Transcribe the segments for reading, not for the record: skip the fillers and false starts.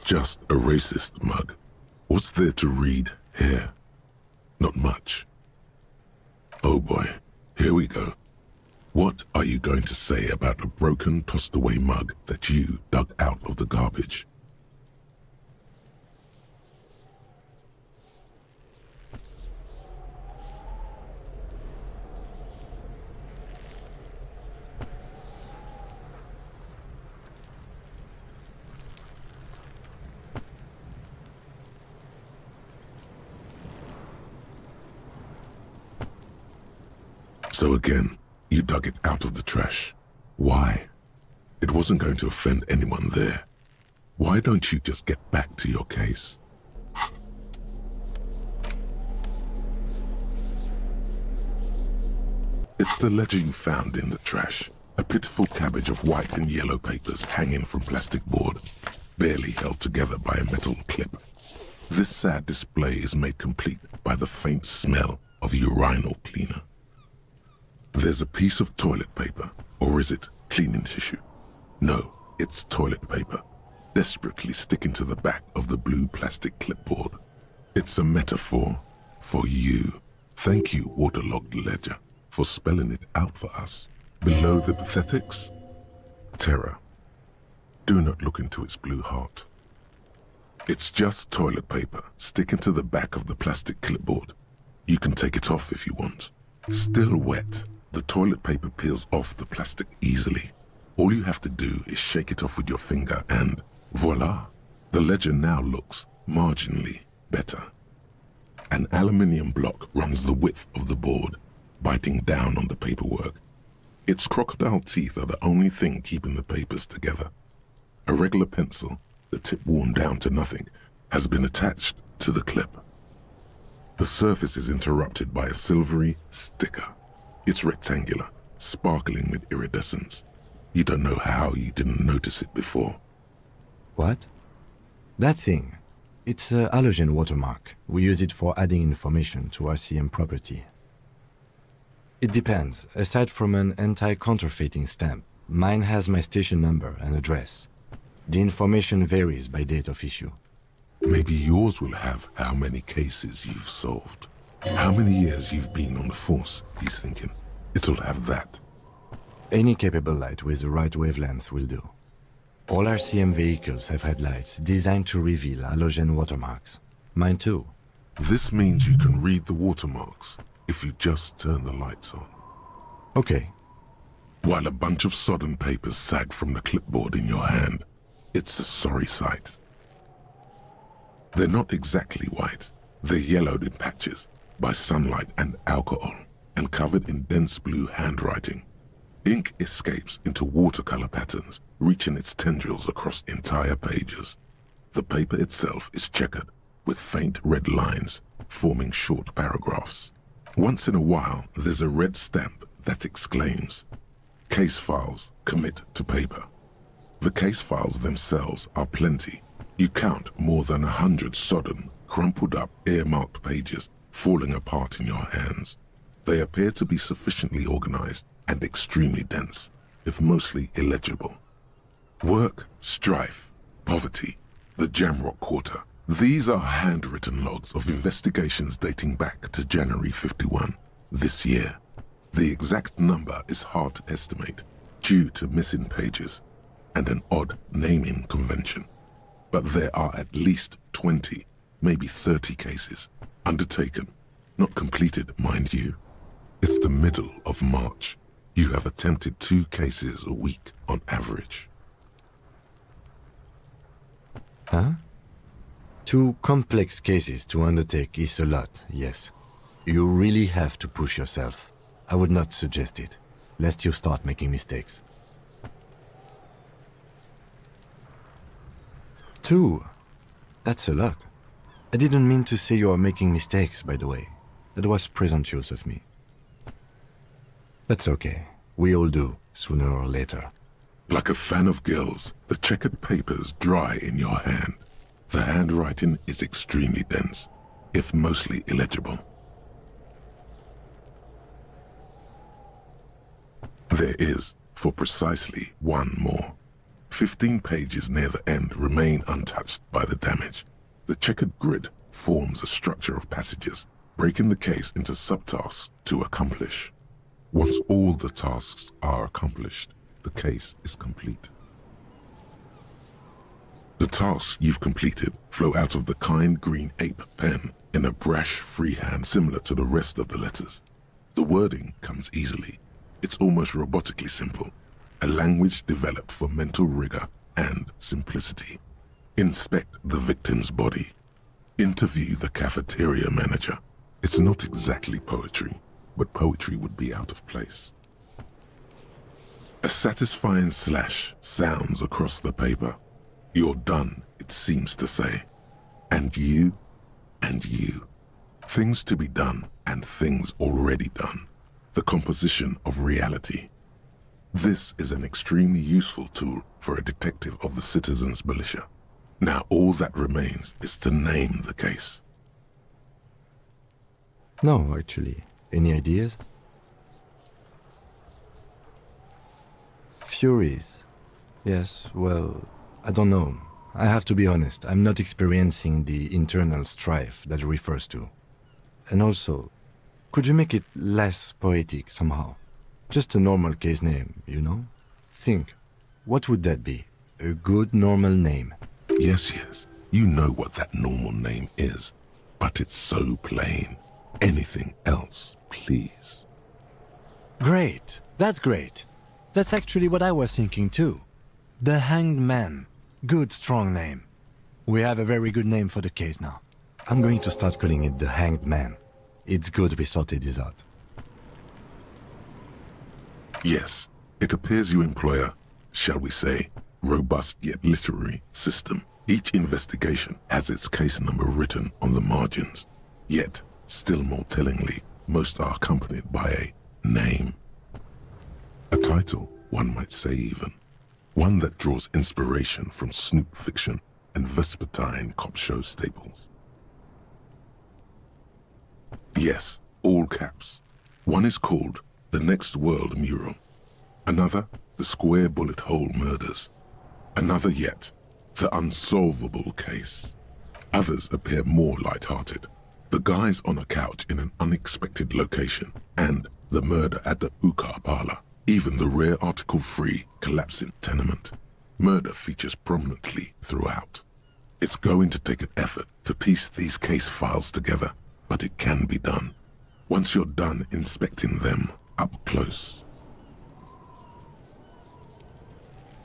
just a racist mug. What's there to read here? Not much. Oh boy, here we go. What are you going to say about a broken, tossed-away mug that you dug out of the garbage? So again, you dug it out of the trash. Why? It wasn't going to offend anyone there. Why don't you just get back to your case? It's the ledger you found in the trash. A pitiful cabbage of white and yellow papers hanging from plastic board, barely held together by a metal clip. This sad display is made complete by the faint smell of urinal cleaner. There's a piece of toilet paper, or is it cleaning tissue? No, it's toilet paper, desperately sticking to the back of the blue plastic clipboard. It's a metaphor for you. Thank you, waterlogged ledger, for spelling it out for us. Below the pathetics, terror. Do not look into its blue heart. It's just toilet paper sticking to the back of the plastic clipboard. You can take it off if you want. Still wet. The toilet paper peels off the plastic easily. All you have to do is shake it off with your finger and voila! The ledger now looks marginally better. An aluminium block runs the width of the board, biting down on the paperwork. Its crocodile teeth are the only thing keeping the papers together. A regular pencil, the tip worn down to nothing, has been attached to the clip. The surface is interrupted by a silvery sticker. It's rectangular, sparkling with iridescence. You don't know how you didn't notice it before. What? That thing. It's a halogen watermark. We use it for adding information to RCM property. It depends. Aside from an anti-counterfeiting stamp, mine has my station number and address. The information varies by date of issue. Maybe yours will have how many cases you've solved. How many years you've been on the force, he's thinking. It'll have that. Any capable light with the right wavelength will do. All RCM vehicles have had lights designed to reveal halogen watermarks. Mine too. This means you can read the watermarks if you just turn the lights on. Okay. While a bunch of sodden papers sag from the clipboard in your hand, it's a sorry sight. They're not exactly white. They're yellowed in patches by sunlight and alcohol, and covered in dense blue handwriting. Ink escapes into watercolor patterns, reaching its tendrils across entire pages. The paper itself is checkered, with faint red lines, forming short paragraphs. Once in a while, there's a red stamp that exclaims, "Case files commit to paper." The case files themselves are plenty. You count more than 100 sodden, crumpled up, earmarked pages falling apart in your hands. They appear to be sufficiently organized and extremely dense, if mostly illegible. Work, strife, poverty, the Jamrock Quarter. These are handwritten logs of investigations dating back to January 51, this year. The exact number is hard to estimate due to missing pages and an odd naming convention. But there are at least 20, maybe 30 cases undertaken, not completed, mind you. It's the middle of March. You have attempted 2 cases a week on average. Huh? 2 complex cases to undertake is a lot, yes. You really have to push yourself. I would not suggest it, lest you start making mistakes. 2? That's a lot. I didn't mean to say you are making mistakes, by the way. That was presumptuous of me. That's okay. We all do, sooner or later. Like a fan of gills, the checkered papers dry in your hand. The handwriting is extremely dense, if mostly illegible. There is, for precisely one more. 15 pages near the end remain untouched by the damage. The checkered grid forms a structure of passages, breaking the case into subtasks to accomplish. Once all the tasks are accomplished, the case is complete. The tasks you've completed flow out of the kind green ape pen in a brash freehand similar to the rest of the letters. The wording comes easily. It's almost robotically simple, a language developed for mental rigor and simplicity. Inspect the victim's body. Interview the cafeteria manager. It's not exactly poetry, but poetry would be out of place. A satisfying slash sounds across the paper. You're done, it seems to say. And you, and you. Things to be done and things already done. The composition of reality. This is an extremely useful tool for a detective of the citizens' militia. Now all that remains is to name the case. No, actually. Any ideas? Furies. Yes, well, I don't know. I have to be honest, I'm not experiencing the internal strife that refers to. And also, could you make it less poetic somehow? Just a normal case name, you know? Think, what would that be? A good normal name. Yes, you know what that normal name is, but it's so plain. Anything else, please. Great, that's great. That's actually what I was thinking too. The Hanged Man. Good, strong name. We have a very good name for the case now. I'm going to start calling it the Hanged Man. It's good we sorted this out. Yes, it appears you employ a, shall we say, robust yet literary system. Each investigation has its case number written on the margins. Yet, still more tellingly, most are accompanied by a name. A title, one might say even. One that draws inspiration from snoop fiction and vespertine cop show staples. Yes, all caps. One is called The Next World Mural. Another, The Square Bullet Hole Murders. Another yet, The Unsolvable Case. Others appear more light-hearted. The Guys on a Couch in an Unexpected Location, and The Murder at the Hookah Parlor. Even the rare article-free Collapsing Tenement. Murder features prominently throughout. It's going to take an effort to piece these case files together, but it can be done. Once you're done inspecting them up close.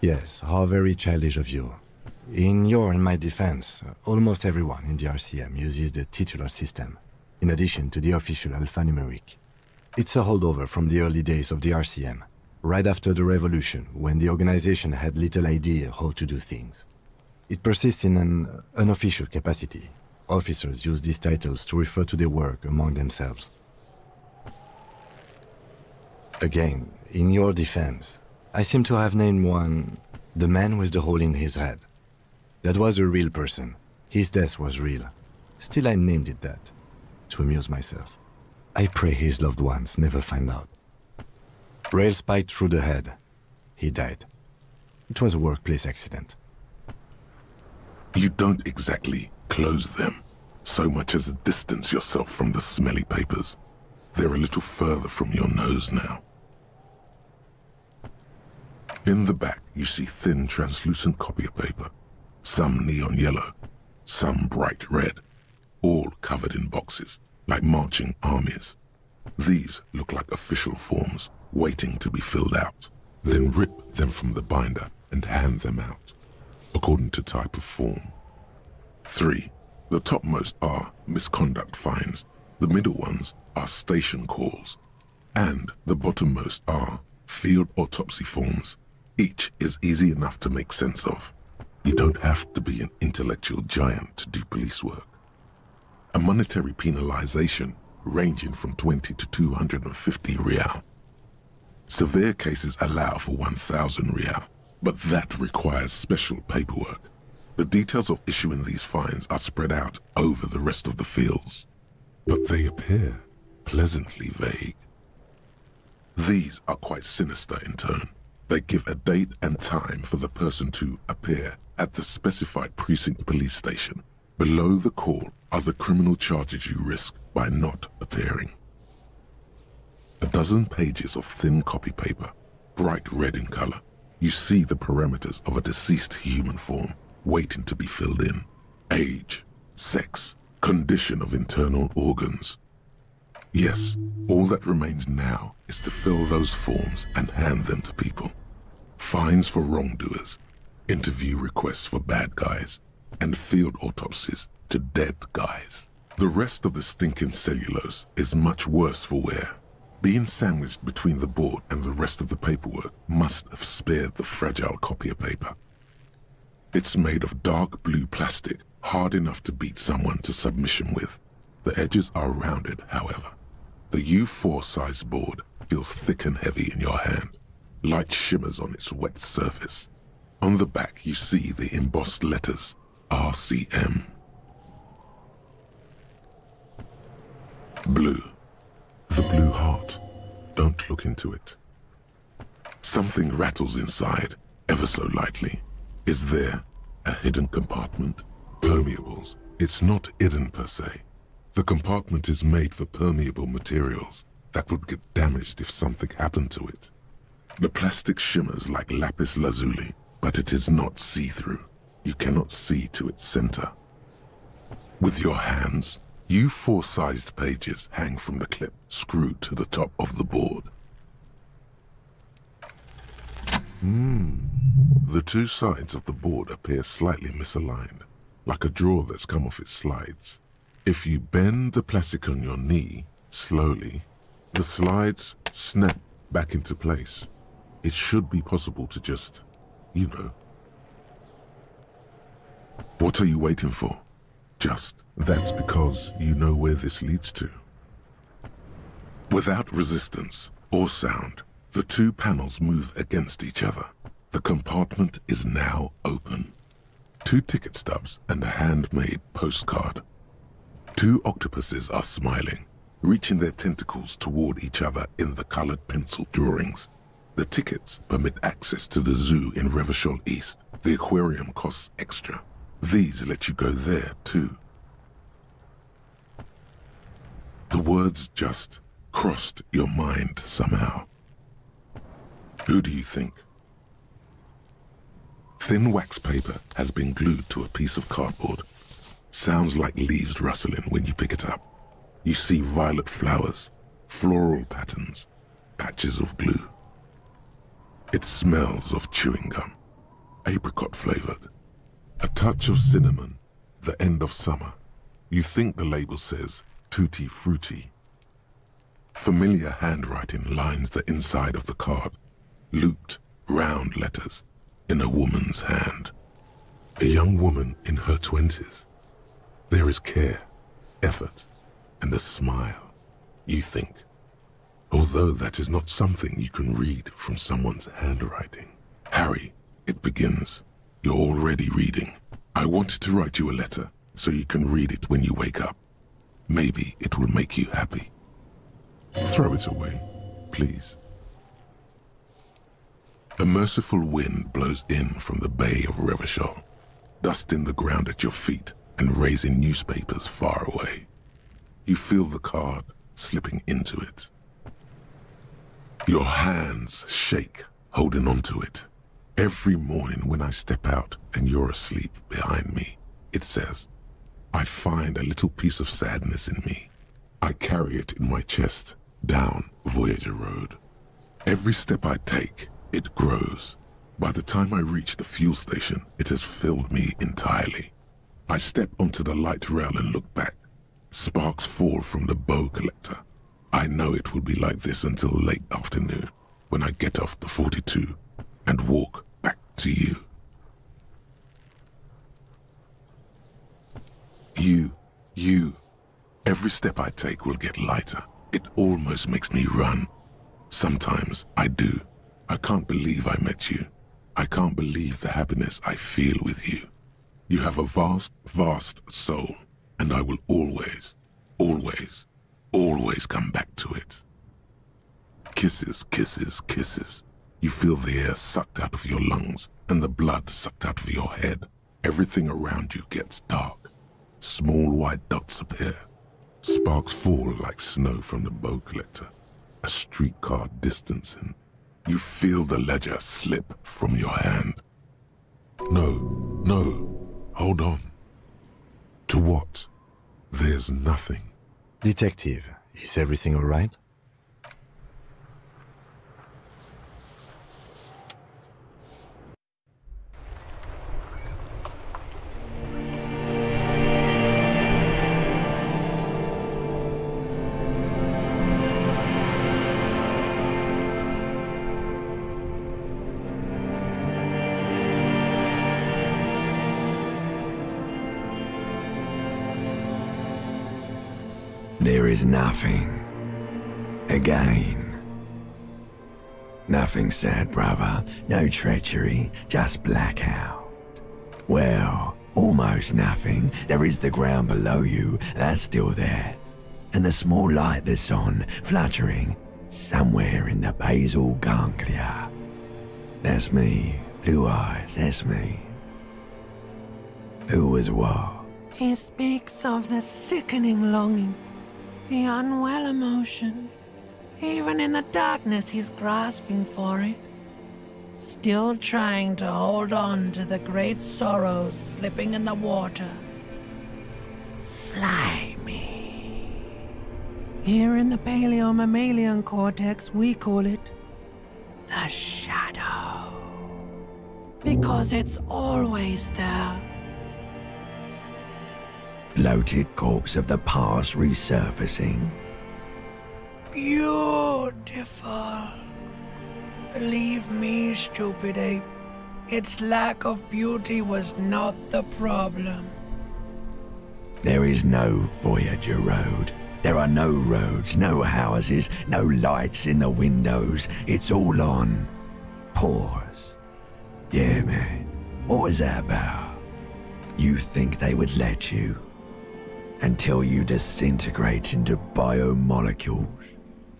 Yes, how very childish of you. In your and my defense, almost everyone in the RCM uses the titular system, in addition to the official alphanumeric. It's a holdover from the early days of the RCM, right after the revolution, when the organization had little idea how to do things. It persists in an unofficial capacity. Officers use these titles to refer to their work among themselves. Again, in your defense, I seem to have named one the man with the hole in his head. That was a real person. His death was real. Still, I named it that, to amuse myself. I pray his loved ones never find out. Rail spiked through the head. He died. It was a workplace accident. You don't exactly close them, so much as distance yourself from the smelly papers. They're a little further from your nose now. In the back, you see thin, translucent copier paper. Some neon yellow, some bright red, all covered in boxes, like marching armies. These look like official forms, waiting to be filled out. Then rip them from the binder and hand them out, according to type of form. 3. The topmost are misconduct fines, the middle ones are station calls, and the bottommost are field autopsy forms. Each is easy enough to make sense of. You don't have to be an intellectual giant to do police work. A monetary penalization ranging from 20 to 250 real. Severe cases allow for 1,000 real, but that requires special paperwork. The details of issuing these fines are spread out over the rest of the fields, but they appear pleasantly vague. These are quite sinister in turn. They give a date and time for the person to appear at the specified precinct police station. Below the call are the criminal charges you risk by not appearing. A dozen pages of thin copy paper, bright red in color. You see the parameters of a deceased human form waiting to be filled in. Age, sex, condition of internal organs. Yes, all that remains now is to fill those forms and hand them to people. Fines for wrongdoers, interview requests for bad guys, and field autopsies to dead guys. The rest of the stinking cellulose is much worse for wear. Being sandwiched between the board and the rest of the paperwork must have spared the fragile copier paper. It's made of dark blue plastic, hard enough to beat someone to submission with. The edges are rounded, however. The U4 size board feels thick and heavy in your hand. Light shimmers on its wet surface. On the back you see the embossed letters, RCM. Blue. The blue heart. Don't look into it. Something rattles inside, ever so lightly. Is there a hidden compartment? Permeables. It's not hidden per se. The compartment is made for permeable materials that would get damaged if something happened to it. The plastic shimmers like lapis lazuli, but it is not see-through. You cannot see to its center. With your hands, U4-sized pages hang from the clip screwed to the top of the board. The two sides of the board appear slightly misaligned, like a drawer that's come off its slides. If you bend the plastic on your knee, slowly, the slides snap back into place. It should be possible to just, you know. What are you waiting for? Just, that's because you know where this leads to. Without resistance or sound, the two panels move against each other. The compartment is now open. 2 ticket stubs and a handmade postcard. 2 octopuses are smiling, reaching their tentacles toward each other in the colored pencil drawings. The tickets permit access to the zoo in Revachol East. The aquarium costs extra. These let you go there, too. The words just crossed your mind somehow. Who do you think? Thin wax paper has been glued to a piece of cardboard. Sounds like leaves rustling when you pick it up. You see violet flowers, floral patterns, patches of glue. It smells of chewing gum, apricot flavored. A touch of cinnamon, the end of summer. You think the label says tutti frutti. Familiar handwriting lines the inside of the card. Looped, round letters in a woman's hand. A young woman in her 20s. There is care, effort, and a smile, you think. Although that is not something you can read from someone's handwriting. Harry, it begins. You're already reading. I wanted to write you a letter so you can read it when you wake up. Maybe it will make you happy. Throw it away, please. A merciful wind blows in from the bay of Revachol, dusting the ground at your feet and raising newspapers far away. You feel the card slipping into it. Your hands shake, holding onto it. Every morning when I step out and you're asleep behind me, it says, I find a little piece of sadness in me. I carry it in my chest down Voyager Road. Every step I take, it grows. By the time I reach the fuel station, it has filled me entirely. I step onto the light rail and look back. Sparks fall from the bow collector. I know it will be like this until late afternoon, when I get off the 42 and walk back to you. You. Every step I take will get lighter. It almost makes me run. Sometimes I do. I can't believe I met you. I can't believe the happiness I feel with you. You have a vast, vast soul, and I will always, always, always come back to it. Kisses, kisses, kisses. You feel the air sucked out of your lungs and the blood sucked out of your head. Everything around you gets dark. Small white dots appear. Sparks fall like snow from the bow collector. A streetcar distancing. You feel the ledger slip from your hand. No, hold on. To what? There's nothing. Detective, is everything all right? There is nothing. Again. Nothing sad, brother. No treachery, just blackout. Well, almost nothing. There is the ground below you, that's still there. And the small light that's on, fluttering, somewhere in the basal ganglia. That's me. Blue eyes, that's me. Who was what? He speaks of the sickening longing, the unwell emotion. Even in the darkness, he's grasping for it. Still trying to hold on to the great sorrows slipping in the water. Slimy. Here in the paleo-mammalian cortex, we call it the shadow. Because it's always there. Bloated corpse of the past resurfacing. Beautiful. Believe me, stupid ape, its lack of beauty was not the problem. There is no Voyager road. There are no roads, no houses, no lights in the windows. It's all on pause. Yeah, man. What was that about? You think they would let you? Until you disintegrate into biomolecules?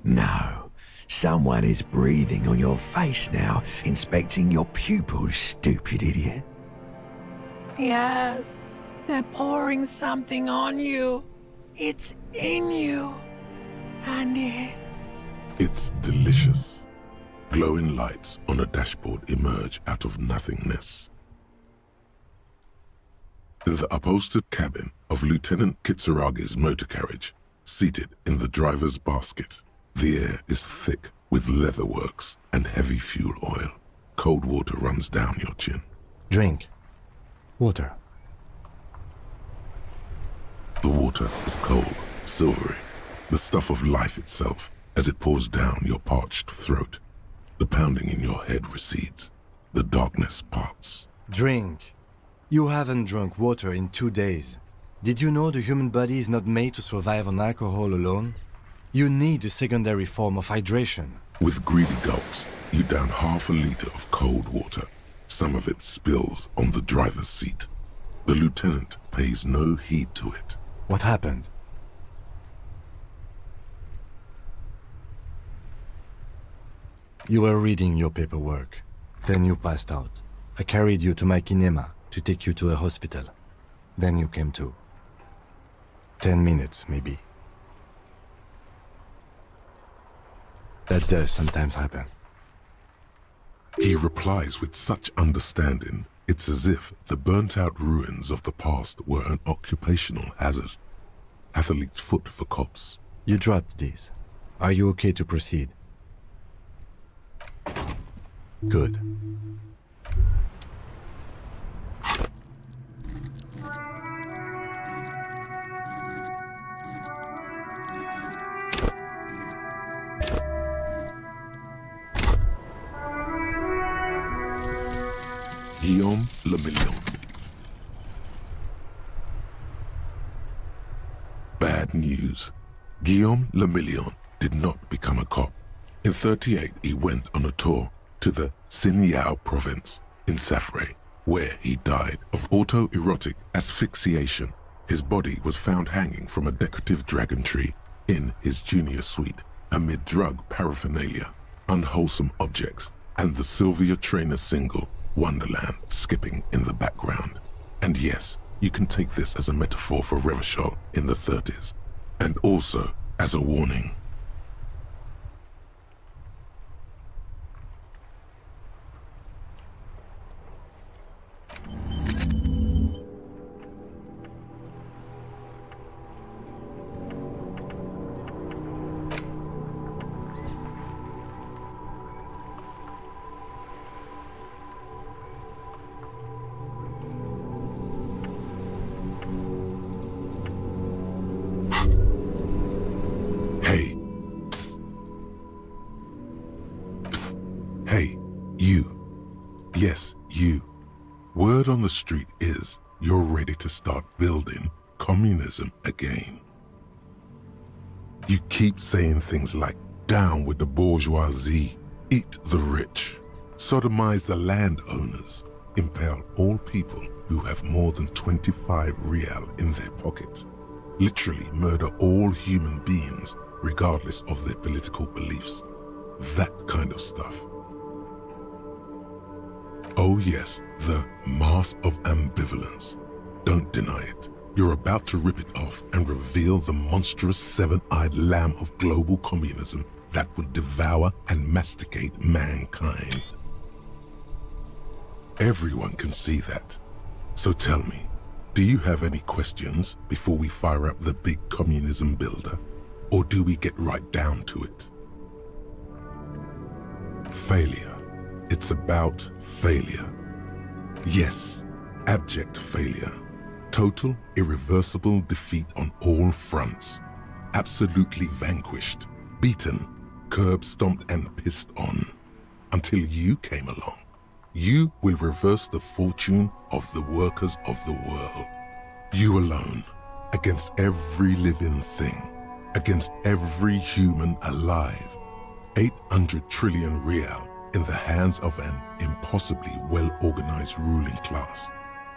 No. Someone is breathing on your face now, inspecting your pupils, stupid idiot. Yes, they're pouring something on you. It's in you. And It's delicious. Glowing lights on a dashboard emerge out of nothingness. In the upholstered cabin of Lieutenant Kitsuragi's motor carriage, seated in the driver's basket, the air is thick with leatherworks and heavy fuel oil. Cold water runs down your chin. Drink. Water. The water is cold, silvery, the stuff of life itself as it pours down your parched throat. The pounding in your head recedes. The darkness parts. Drink. You haven't drunk water in 2 days. Did you know the human body is not made to survive on alcohol alone? You need a secondary form of hydration. With greedy gulps, you down half a liter of cold water. Some of it spills on the driver's seat. The lieutenant pays no heed to it. What happened? You were reading your paperwork. Then you passed out. I carried you to my kinema to take you to a hospital. Then you came to. 10 minutes, maybe. That does sometimes happen. He replies with such understanding, it's as if the burnt-out ruins of the past were an occupational hazard. Athlete's foot for cops. You dropped these. Are you okay to proceed? Good. Guillaume Le Million. Bad news. Guillaume Le Million did not become a cop. In '38, he went on a tour to the Sinyao province in Safre, where he died of autoerotic asphyxiation. His body was found hanging from a decorative dragon tree in his junior suite amid drug paraphernalia, unwholesome objects, and the Sylvia Trainer single, Wonderland, skipping in the background. And yes, you can take this as a metaphor for Revachol in the 30s, and also as a warning. Hey. Psst. Psst. Hey, you. Yes, you. Word on the street is you're ready to start building communism again. You keep saying things like, down with the bourgeoisie, eat the rich, sodomize the landowners, impale all people who have more than 25 real in their pocket, literally murder all human beings regardless of their political beliefs. That kind of stuff. Oh yes, the mask of ambivalence. Don't deny it. You're about to rip it off and reveal the monstrous seven-eyed lamb of global communism that would devour and masticate mankind. Everyone can see that. So tell me, do you have any questions before we fire up the big communism builder? Or do we get right down to it? Failure. It's about failure. Yes, abject failure. Total, irreversible defeat on all fronts. Absolutely vanquished, beaten, curb-stomped and pissed on. Until you came along. You will reverse the fortune of the workers of the world. You alone, against every living thing. Against every human alive. 800 trillion real in the hands of an impossibly well-organized ruling class.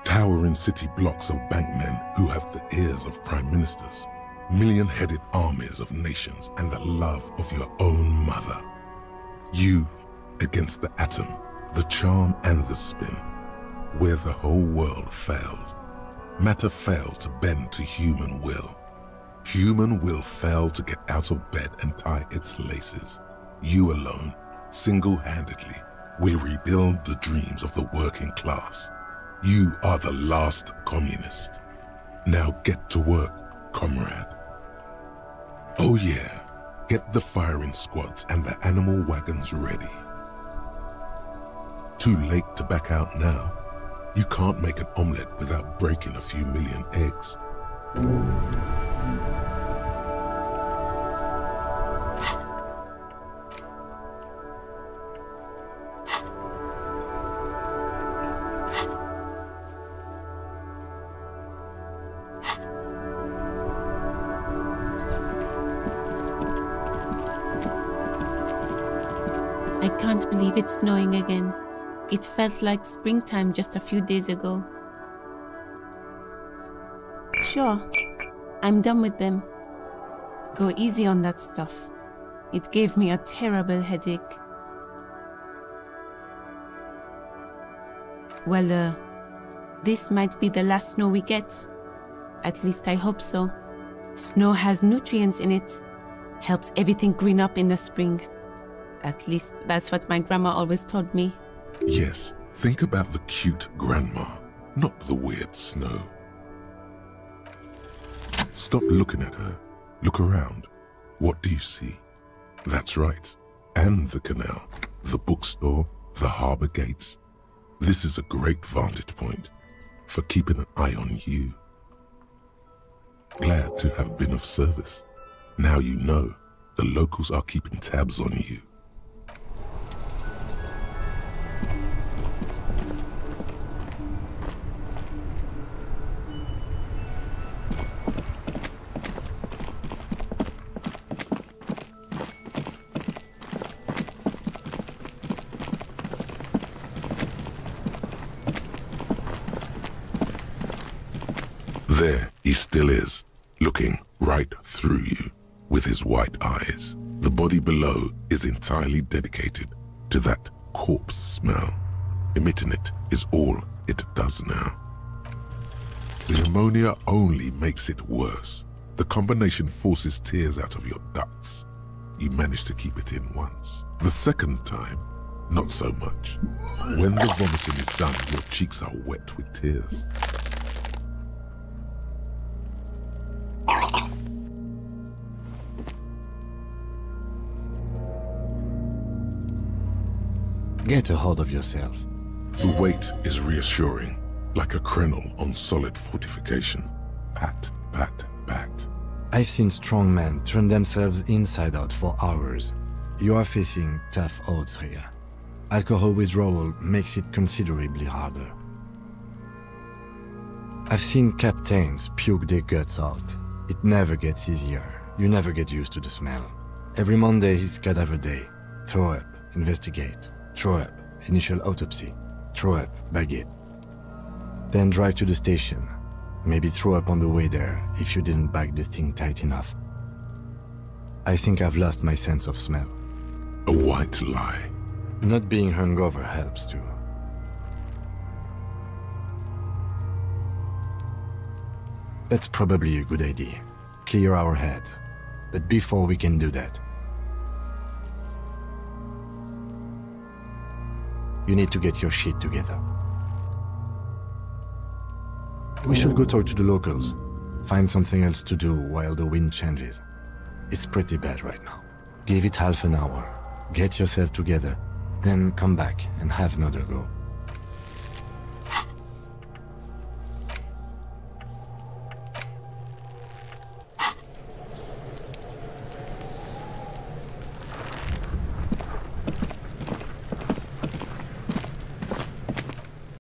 Towering city blocks of bankmen who have the ears of prime ministers. Million-headed armies of nations and the love of your own mother. You against the atom, the charm and the spin. Where the whole world failed. Matter failed to bend to human will. Human will fail to get out of bed and tie its laces. You alone, single-handedly, will rebuild the dreams of the working class. You are the last communist. Now get to work, comrade. Oh yeah, get the firing squads and the animal wagons ready. Too late to back out now. You can't make an omelette without breaking a few million eggs. I can't believe it's snowing again. It felt like springtime just a few days ago. Sure, I'm done with them. Go easy on that stuff. It gave me a terrible headache. Well, this might be the last snow we get. At least I hope so. Snow has nutrients in it. Helps everything green up in the spring. At least that's what my grandma always told me. Yes, think about the cute grandma, not the weird snow. Stop looking at her. Look around. What do you see? That's right. And the canal, the bookstore, the harbor gates. This is a great vantage point for keeping an eye on you. Glad to have been of service. Now you know the locals are keeping tabs on you. There he still is, looking right through you with his white eyes. The body below is entirely dedicated to that corpse smell. Emitting it is all it does now. The ammonia only makes it worse. The combination forces tears out of your ducts. You manage to keep it in once. The second time, not so much. When the vomiting is done, your cheeks are wet with tears. Get a hold of yourself. The weight is reassuring, like a crenel on solid fortification. Pat, pat, pat. I've seen strong men turn themselves inside out for hours. You are facing tough odds here. Alcohol withdrawal makes it considerably harder. I've seen captains puke their guts out. It never gets easier. You never get used to the smell. Every Monday is cadaver day. Throw up, investigate. Throw up, initial autopsy. Throw up, bag it. Then drive to the station. Maybe throw up on the way there if you didn't bag the thing tight enough. I think I've lost my sense of smell. A white lie. Not being hungover helps too. That's probably a good idea. Clear our heads. But before we can do that, you need to get your shit together. We should go talk to the locals. Find something else to do while the wind changes. It's pretty bad right now. Give it half an hour. Get yourself together. Then come back and have another go.